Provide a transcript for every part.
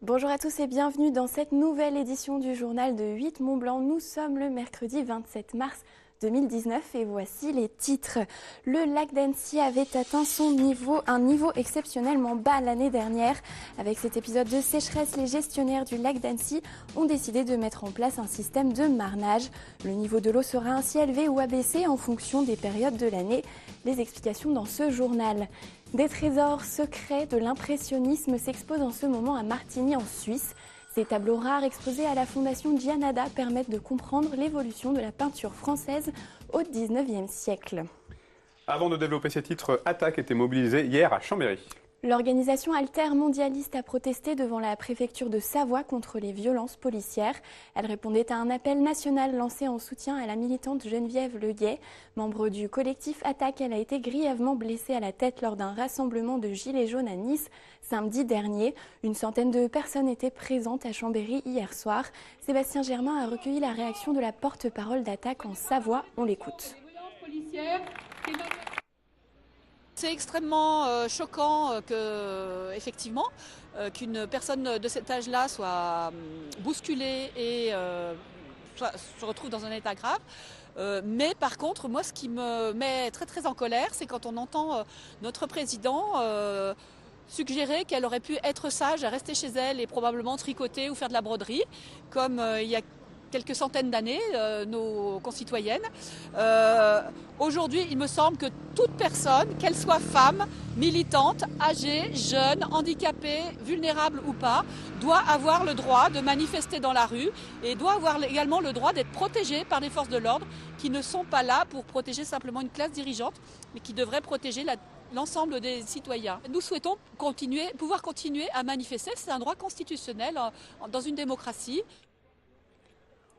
Bonjour à tous et bienvenue dans cette nouvelle édition du journal de 8 Mont-Blanc. Nous sommes le mercredi 27 mars 2019 et voici les titres. Le lac d'Annecy avait atteint un niveau exceptionnellement bas l'année dernière. Avec cet épisode de sécheresse, les gestionnaires du lac d'Annecy ont décidé de mettre en place un système de marnage. Le niveau de l'eau sera ainsi élevé ou abaissé en fonction des périodes de l'année. Les explications dans ce journal. Des trésors secrets de l'impressionnisme s'exposent en ce moment à Martigny en Suisse. Ces tableaux rares exposés à la Fondation Gianada permettent de comprendre l'évolution de la peinture française au XIXe siècle. Avant de développer ces titres, Attaque était mobilisée hier à Chambéry. L'organisation altermondialiste a protesté devant la préfecture de Savoie contre les violences policières. Elle répondait à un appel national lancé en soutien à la militante Geneviève Leguet. Membre du collectif Attaque, elle a été grièvement blessée à la tête lors d'un rassemblement de gilets jaunes à Nice samedi dernier. Une centaine de personnes étaient présentes à Chambéry hier soir. Sébastien Germain a recueilli la réaction de la porte-parole d'Attaque en Savoie. On l'écoute. C'est extrêmement choquant qu'une personne de cet âge-là soit bousculée et se retrouve dans un état grave. Mais par contre, moi, ce qui me met très très en colère, c'est quand on entend notre président suggérer qu'elle aurait pu être sage, rester chez elle et probablement tricoter ou faire de la broderie, comme il y a quelques centaines d'années, nos concitoyennes. Aujourd'hui, il me semble que toute personne, qu'elle soit femme, militante, âgée, jeune, handicapée, vulnérable ou pas, doit avoir le droit de manifester dans la rue et doit avoir également le droit d'être protégée par les forces de l'ordre qui ne sont pas là pour protéger simplement une classe dirigeante, mais qui devraient protéger l'ensemble des citoyens. Nous souhaitons pouvoir continuer à manifester, c'est un droit constitutionnel dans une démocratie.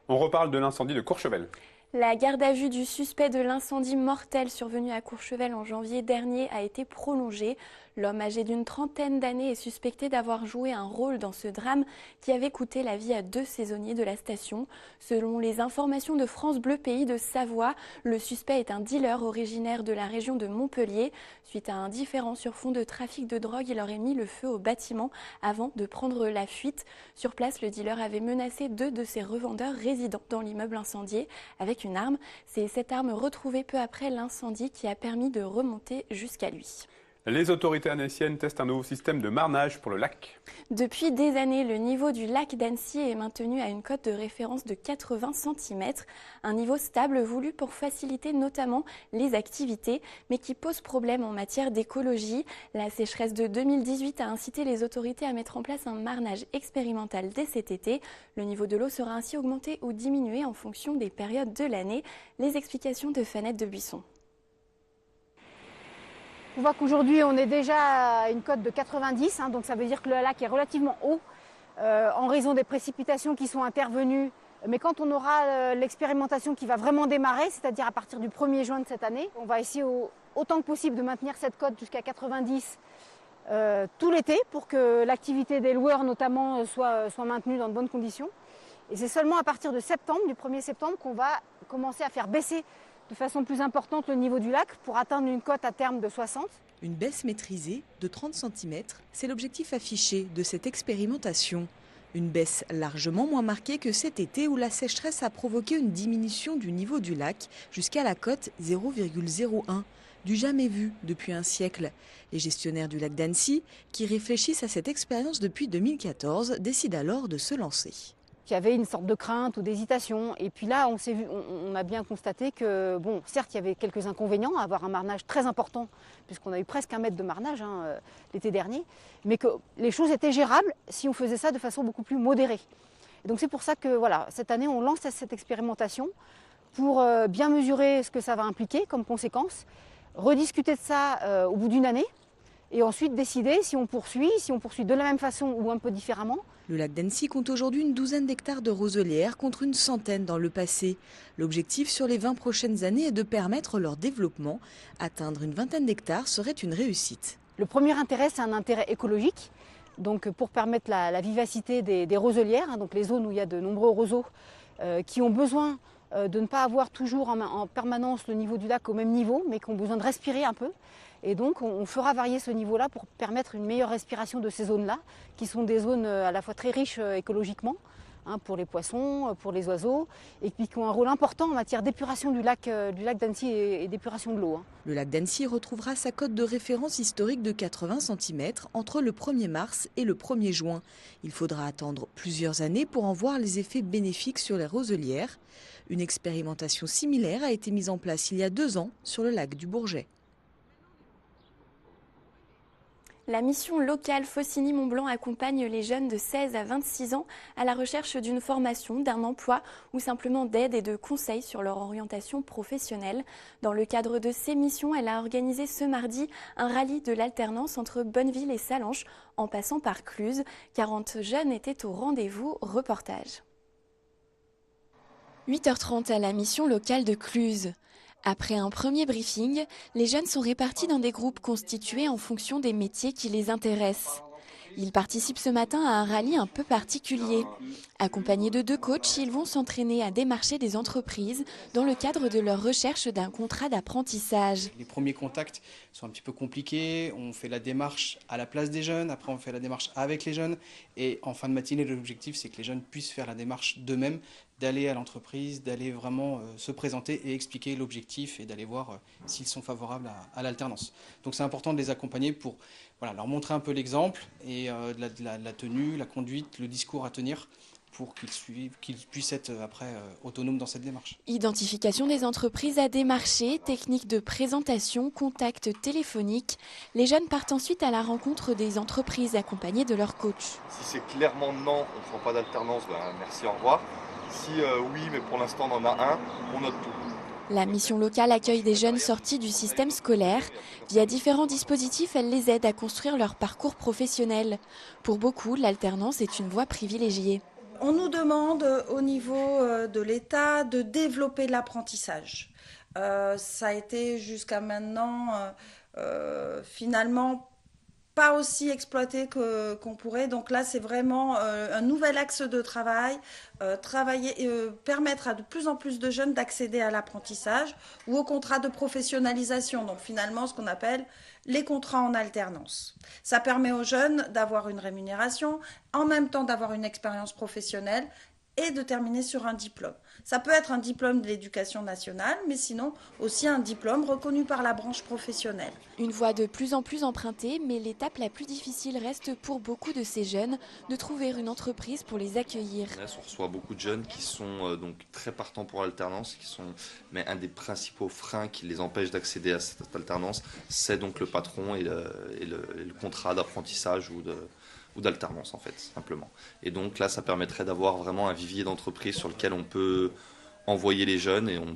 On reparle de l'incendie de Courchevel. La garde à vue du suspect de l'incendie mortel survenu à Courchevel en janvier dernier a été prolongée. L'homme âgé d'une trentaine d'années est suspecté d'avoir joué un rôle dans ce drame qui avait coûté la vie à 2 saisonniers de la station. Selon les informations de France Bleu Pays de Savoie, le suspect est un dealer originaire de la région de Montpellier. Suite à un différend sur fond de trafic de drogue, il aurait mis le feu au bâtiment avant de prendre la fuite. Sur place, le dealer avait menacé 2 de ses revendeurs résidant dans l'immeuble incendié avec une arme. C'est cette arme retrouvée peu après l'incendie qui a permis de remonter jusqu'à lui. Les autorités annéciennes testent un nouveau système de marnage pour le lac. Depuis des années, le niveau du lac d'Annecy est maintenu à une cote de référence de 80 cm, un niveau stable voulu pour faciliter notamment les activités, mais qui pose problème en matière d'écologie. La sécheresse de 2018 a incité les autorités à mettre en place un marnage expérimental dès cet été. Le niveau de l'eau sera ainsi augmenté ou diminué en fonction des périodes de l'année. Les explications de Fanette de Buisson. On voit qu'aujourd'hui on est déjà à une cote de 90, donc ça veut dire que le lac est relativement haut en raison des précipitations qui sont intervenues. Mais quand on aura l'expérimentation qui va vraiment démarrer, c'est-à-dire à partir du 1er juin de cette année, on va essayer autant que possible de maintenir cette cote jusqu'à 90 tout l'été pour que l'activité des loueurs notamment soit maintenue dans de bonnes conditions. Et c'est seulement à partir de septembre, du 1er septembre, qu'on va commencer à faire baisser de façon plus importante le niveau du lac pour atteindre une cote à terme de 60. Une baisse maîtrisée de 30 cm, c'est l'objectif affiché de cette expérimentation. Une baisse largement moins marquée que cet été où la sécheresse a provoqué une diminution du niveau du lac jusqu'à la cote 0,01, du jamais vu depuis un siècle. Les gestionnaires du lac d'Annecy, qui réfléchissent à cette expérience depuis 2014, décident alors de se lancer. Il y avait une sorte de crainte ou d'hésitation. Et puis là, on a bien constaté que, bon, certes, il y avait quelques inconvénients à avoir un marnage très important, puisqu'on a eu presque 1 mètre de marnage l'été dernier, mais que les choses étaient gérables si on faisait ça de façon beaucoup plus modérée. Et donc c'est pour ça que voilà, cette année, on lance cette expérimentation pour bien mesurer ce que ça va impliquer comme conséquence, rediscuter de ça au bout d'une année, et ensuite décider si on poursuit de la même façon ou un peu différemment. Le lac d'Annecy compte aujourd'hui une douzaine d'hectares de roselières contre une centaine dans le passé. L'objectif sur les 20 prochaines années est de permettre leur développement. Atteindre une vingtaine d'hectares serait une réussite. Le premier intérêt, c'est un intérêt écologique. Donc pour permettre la vivacité des roselières, donc les zones où il y a de nombreux roseaux qui ont besoin de ne pas avoir toujours en permanence le niveau du lac au même niveau, mais qui ont besoin de respirer un peu. Et donc on fera varier ce niveau-là pour permettre une meilleure respiration de ces zones-là, qui sont des zones à la fois très riches écologiquement, pour les poissons, pour les oiseaux, et puis qui ont un rôle important en matière d'épuration du lac d'Annecy et d'épuration de l'eau. Le lac d'Annecy retrouvera sa cote de référence historique de 80 cm entre le 1er mars et le 1er juin. Il faudra attendre plusieurs années pour en voir les effets bénéfiques sur les roselières. Une expérimentation similaire a été mise en place il y a 2 ans sur le lac du Bourget. La mission locale Faucigny-Mont-Blanc accompagne les jeunes de 16 à 26 ans à la recherche d'une formation, d'un emploi ou simplement d'aide et de conseils sur leur orientation professionnelle. Dans le cadre de ces missions, elle a organisé ce mardi un rallye de l'alternance entre Bonneville et Sallanches en passant par Cluses. 40 jeunes étaient au rendez-vous. Reportage. 8h30 à la mission locale de Cluses. Après un premier briefing, les jeunes sont répartis dans des groupes constitués en fonction des métiers qui les intéressent. Ils participent ce matin à un rallye un peu particulier. Accompagnés de 2 coachs, ils vont s'entraîner à démarcher des entreprises dans le cadre de leur recherche d'un contrat d'apprentissage. Les premiers contacts sont un petit peu compliqués, on fait la démarche à la place des jeunes, après on fait la démarche avec les jeunes et en fin de matinée l'objectif c'est que les jeunes puissent faire la démarche d'eux-mêmes, d'aller à l'entreprise, d'aller vraiment se présenter et expliquer l'objectif et d'aller voir s'ils sont favorables à l'alternance. Donc c'est important de les accompagner pour leur montrer un peu l'exemple et la tenue, la conduite, le discours à tenir pour qu'ils puissent être après autonomes dans cette démarche. Identification des entreprises à démarcher, technique de présentation, contact téléphonique. Les jeunes partent ensuite à la rencontre des entreprises accompagnés de leur coach. Si c'est clairement non, on ne fera pas d'alternance, merci, au revoir. Si oui, mais pour l'instant on en a un, on note tout. La mission locale accueille des jeunes sortis du système scolaire. Via différents dispositifs, elle les aide à construire leur parcours professionnel. Pour beaucoup, l'alternance est une voie privilégiée. On nous demande au niveau de l'État de développer l'apprentissage. Ça a été jusqu'à maintenant finalement pas aussi exploité qu'on pourrait. Donc là, c'est vraiment un nouvel axe de travail, permettre à de plus en plus de jeunes d'accéder à l'apprentissage ou au contrat de professionnalisation. Donc finalement, ce qu'on appelle les contrats en alternance. Ça permet aux jeunes d'avoir une rémunération, en même temps d'avoir une expérience professionnelle et de terminer sur un diplôme. Ça peut être un diplôme de l'éducation nationale, mais sinon aussi un diplôme reconnu par la branche professionnelle. Une voie de plus en plus empruntée, mais l'étape la plus difficile reste pour beaucoup de ces jeunes de trouver une entreprise pour les accueillir. On reçoit beaucoup de jeunes qui sont donc très partants pour l'alternance, mais un des principaux freins qui les empêche d'accéder à cette alternance, c'est donc le patron et le contrat d'apprentissage ou d'alternance en fait, simplement. Et donc là, ça permettrait d'avoir vraiment un vivier d'entreprise sur lequel on peut envoyer les jeunes et on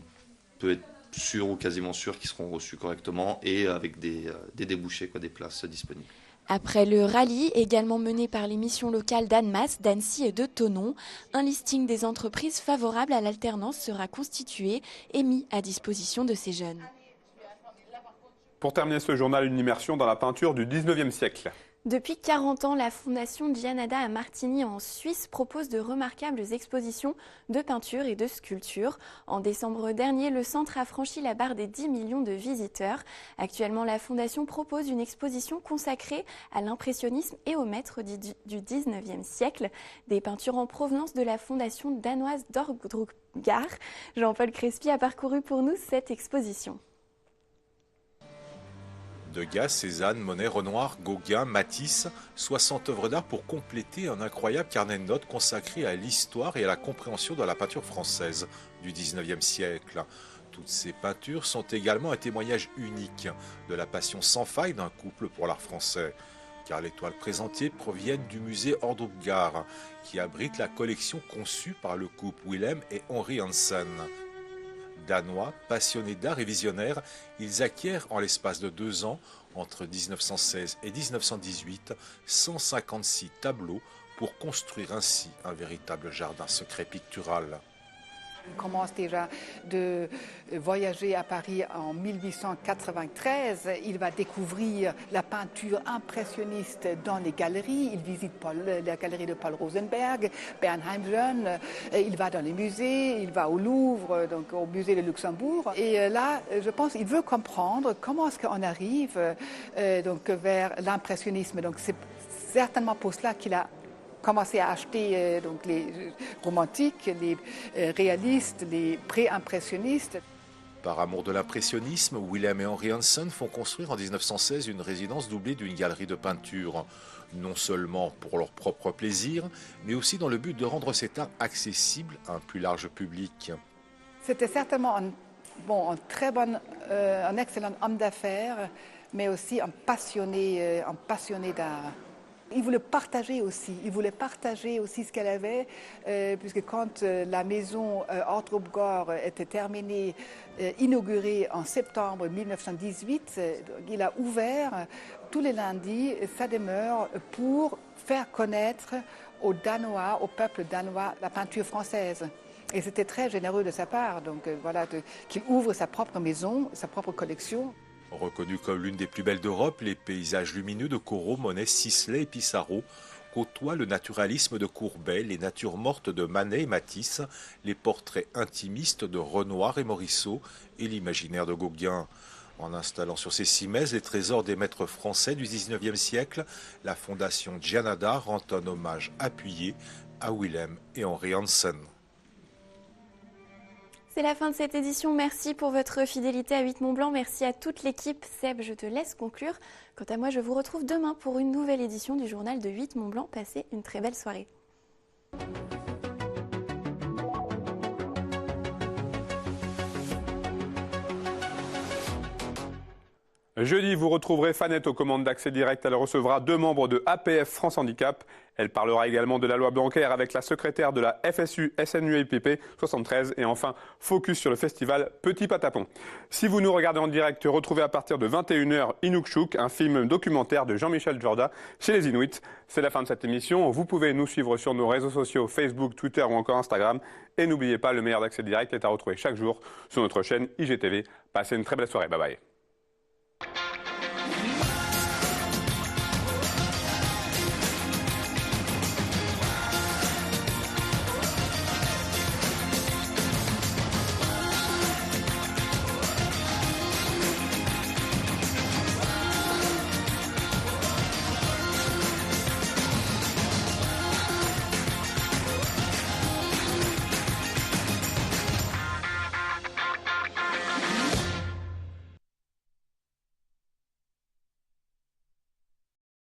peut être sûr ou quasiment sûr qu'ils seront reçus correctement et avec des débouchés, des places disponibles. Après le rallye, également mené par les missions locales d'Annemasse, d'Annecy et de Thonon, un listing des entreprises favorables à l'alternance sera constitué et mis à disposition de ces jeunes. Pour terminer ce journal, une immersion dans la peinture du 19e siècle. Depuis 40 ans, la Fondation Gianada à Martigny en Suisse propose de remarquables expositions de peinture et de sculpture. En décembre dernier, le centre a franchi la barre des 10 millions de visiteurs. Actuellement, la Fondation propose une exposition consacrée à l'impressionnisme et aux maîtres du 19e siècle. Des peintures en provenance de la Fondation danoise d'Orgdruckgar. Jean-Paul Crespi a parcouru pour nous cette exposition. Degas, Cézanne, Monet, Renoir, Gauguin, Matisse, 60 œuvres d'art pour compléter un incroyable carnet de notes consacré à l'histoire et à la compréhension de la peinture française du 19e siècle. Toutes ces peintures sont également un témoignage unique de la passion sans faille d'un couple pour l'art français, car les toiles présentées proviennent du musée Ordrupgar, qui abrite la collection conçue par le couple Willem et Henri Hansen. Danois, passionnés d'art et visionnaires, ils acquièrent en l'espace de 2 ans, entre 1916 et 1918, 156 tableaux pour construire ainsi un véritable jardin secret pictural. Il commence déjà de voyager à Paris en 1893. Il va découvrir la peinture impressionniste dans les galeries. Il visite la galerie de Paul Rosenberg, Bernheim jeune. Il va dans les musées, il va au Louvre, donc au musée de Luxembourg. Et là, je pense qu'il veut comprendre comment est-ce qu'on arrive donc vers l'impressionnisme. Donc c'est certainement pour cela qu'il a commencé à acheter donc les romantiques, les réalistes, les pré-impressionnistes. Par amour de l'impressionnisme, Willem et Henry Hansen font construire en 1916 une résidence doublée d'une galerie de peinture, non seulement pour leur propre plaisir, mais aussi dans le but de rendre cet art accessible à un plus large public. C'était certainement un excellent homme d'affaires, mais aussi un passionné d'art. Il voulait partager aussi ce qu'elle avait, puisque quand la maison Ortrop-Gore était terminée, inaugurée en septembre 1918, il a ouvert tous les lundis sa demeure pour faire connaître aux Danois, au peuple danois, la peinture française. Et c'était très généreux de sa part, donc qu'il ouvre sa propre maison, sa propre collection. Reconnus comme l'une des plus belles d'Europe, les paysages lumineux de Corot, Monet, Sisley et Pissarro côtoient le naturalisme de Courbet, les natures mortes de Manet et Matisse, les portraits intimistes de Renoir et Morisot et l'imaginaire de Gauguin. En installant sur ses cimaises les trésors des maîtres français du XIXe siècle, la fondation Gianada rend un hommage appuyé à Willem et Henry Hansen. C'est la fin de cette édition. Merci pour votre fidélité à 8 Mont Blanc. Merci à toute l'équipe. Seb, je te laisse conclure. Quant à moi, je vous retrouve demain pour une nouvelle édition du journal de 8 Mont Blanc. Passez une très belle soirée. Jeudi, vous retrouverez Fanette aux commandes d'accès direct. Elle recevra 2 membres de APF France Handicap. Elle parlera également de la loi Blanquer avec la secrétaire de la FSU SNUIPP 73. Et enfin, focus sur le festival Petit Patapon. Si vous nous regardez en direct, retrouvez à partir de 21h Inukshuk, un film documentaire de Jean-Michel Jorda chez les Inuits. C'est la fin de cette émission. Vous pouvez nous suivre sur nos réseaux sociaux Facebook, Twitter ou encore Instagram. Et n'oubliez pas, le meilleur d'accès direct est à retrouver chaque jour sur notre chaîne IGTV. Passez une très belle soirée. Bye bye.